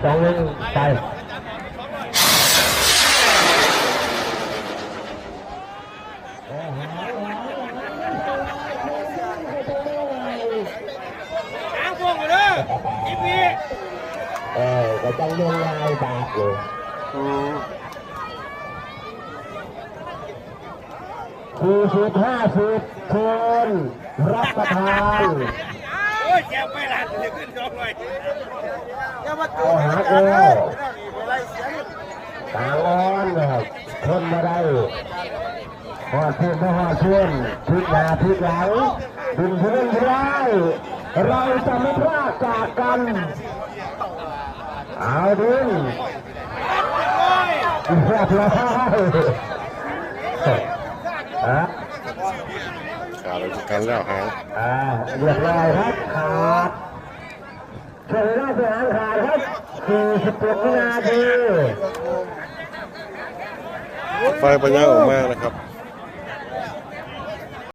2-1ไปก็ต้องลงลายบาทอยู่40-50คนรับประทานโอ้ยแกไปหลานจะขึ้นจองเลยเอาหาเกลียวต่างอ้อนนะครับคนมาได้หอดเพื่อนมาหอดเพื่อนพลิกหน้าพลิกหลังดึงเพื่อนไปได้เราจะไม่พลาดจากกันเอาดึงเรียบร้อยขาดกันแล้วหางเรียบร้อยครับขาดเชิญราชหางขาดครับ46 วินาทีไฟปัญญาออกมานะครับ